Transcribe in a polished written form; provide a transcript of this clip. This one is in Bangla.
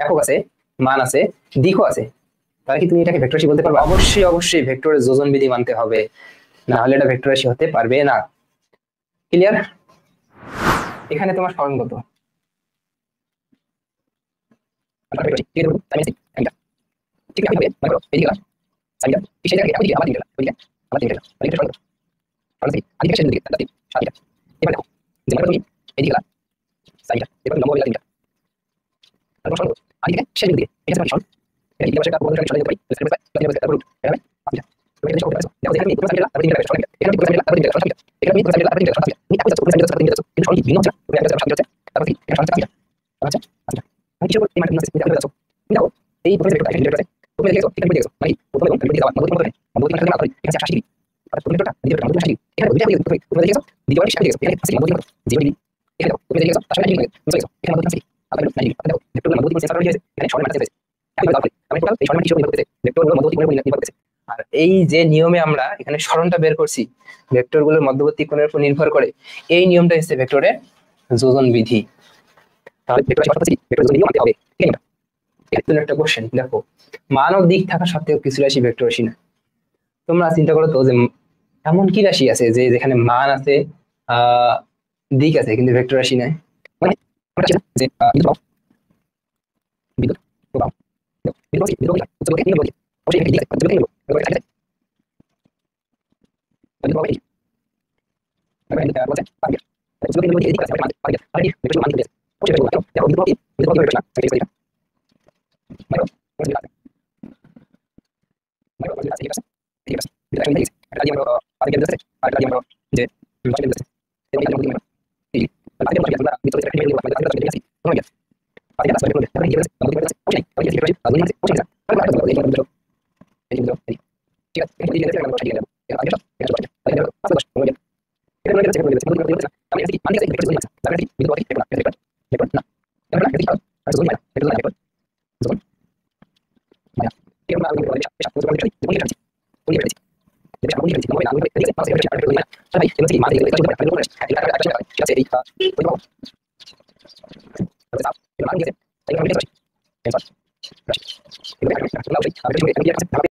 একক আছে, মান আছে, দিকও আছে, তাহলে কি তুমি এটাকে ভেক্টর রাশি বলতে পারবে? অবশ্যই অবশ্যই ভেক্টরের যোজন বিধি মানতে হবে, না হলে এটা ভেক্টর রাশি হতে পারবে না। ক্লিয়ার? এখানে তোমার সরণ কত? ঠিক আছে, এই দিকে সাইডা কিসের জায়গায় আবার দিকে আবার দিকে সরণ আদিকে শেষের দিকে তাতে সাইডা এবার দেখো যে মানে তুমি এই দিকে সাইডা এবার লম্ব হয়ে যাবে তারপর সরণ আদিকে শেষের দিকে এই যে সরণ এটা কি বসে কাপড় বলে সরণ করি তারপর এখানে আচ্ছা তুমি দেখো দেখো এখানে তুমি সাইডা তারপর দিকে সরণ এখানে তুমি সাইডা তারপর দিকে সরণ এখানে তুমি সাইডা তারপর দিকে সরণ তুমি আপনি যাচ্ছ তুমি সাইডা তারপর দিকে যাচ্ছ কিন্তু সরণ কি ভিন্ন হচ্ছে তুমি একটা সরণ হচ্ছে তারপর কি এটা সরণ আচ্ছা আচ্ছা আমি কিছু এই মানে তুমি যাচ্ছ দেখো এই প্রথমে একটা এখানে আছে তুমি দেখো এখানে দেখো মানে প্রথমে এবং তুমি যাওয়া মধ্যে মধ্যে মধ্যে মানে আপনি এখানে 80 ডিগ্রি আর তুমি এটা দ্বিতীয়টা মধ্যে 80 ডিগ্রি এখানে দুইটা তুমি দেখো দ্বিতীয়টা 60 ডিগ্রি এখানে 80 মধ্যে মধ্যে 0 ডিগ্রি এখানে তুমি দেখো তার সাথে 90 ডিগ্রি তুমি দেখো এখানে মধ্যে 80 আপনি 90 ডিগ্রি দেখো ভেক্টর মধ্যে সেন্সর রয়েছে এখানে সরণ মাত্রা আছে আমি বলতে আমি টোটাল এই সরণ হিসাবে নির্ভর করতেছে ভেক্টরগুলোর মধ্যবর্তী কোণের উপর নির্ভর করতেছে। আর এই যে নিয়মে আমরা এখানে সরণটা বের করছি ভেক্টরগুলোর মধ্যবর্তী কোণের উপর নির্ভর করে, এই নিয়মটা হচ্ছে ভেক্টরের যোজন বিধি। তাহলে ভেক্টর রাশি অর্থাৎ ভেক্টর যোজন বিধি মানতে হবে। ঠিক আছে, এটা একটা কোশ্চেন। দেখো মানব দিক থাকা সত্ত্বেও কিছু রাশি ভেক্টর রাশি না। তোমরা চিন্তা করো তো যে এমন কি রাশি আছে যে যেখানে মান আছে দিক আছে কিন্তু ভেক্টর রাশি নাই? মানে আমরা জানি যে বিদ্যুৎ প্রবাহ বিদ্যুৎ বিদ্যুৎ উচ্চগতি নিম্ন গতি অবশ্যই এখানে দিক আছে উচ্চগতি নিম্ন গতি আছে বিদ্যুৎ প্রবাহ আমরা এটা বলতে পারি উচ্চগতি নিম্ন গতি দিক আছে মানে পারি পারি ভেক্টর মান দিক আছে অবশ্যই এটা দেখো বিদ্যুৎ প্রবাহ ভেক্টর না সাইড সাইড মানে ঠিক আছে ঠিক আছে ঠিক আছে এটা আমি দেখি এটা দিয়ে আমরা আগে গেছে আর এটা দিয়ে আমরা যে মাঝে গেছে এবং এটা আমরা এই আগে আমরা আমরা ভিতরে একটা ভিডিও আমরা দেখতে পাচ্ছি ওকে আগে আসলে আমরা দেখতে পাচ্ছি আমরা দেখতে পাচ্ছি ওকে আগে দেখতে পাচ্ছি আগে দেখতে পাচ্ছি ওকে আমরা দেখতে পাচ্ছি এই ভিডিও ঠিক আছে এই ভিডিও দেখতে আমরা শিখে নেব আগে এটা আগে আসলে বস ওকে এটা আমরা দেখতে পাচ্ছি আমি দেখি আমি দেখি ভিডিও আছে তাহলে ভিডিও দেখতে পাচ্ছি দেখতে না আমরা দেখতে পাচ্ছি আর জোন এটা জোন জোন মানে এটা আমরা দেখতে পাচ্ছি এটা জোন দেখতে পাচ্ছি ওকে jadi aku ini mau yang ini pas saya ada dulu tapi yang sih mati itu juga perlu proses kita ada kita jadi itu mau terus apa yang lagi sih saya nggak bisa terus ini kan kita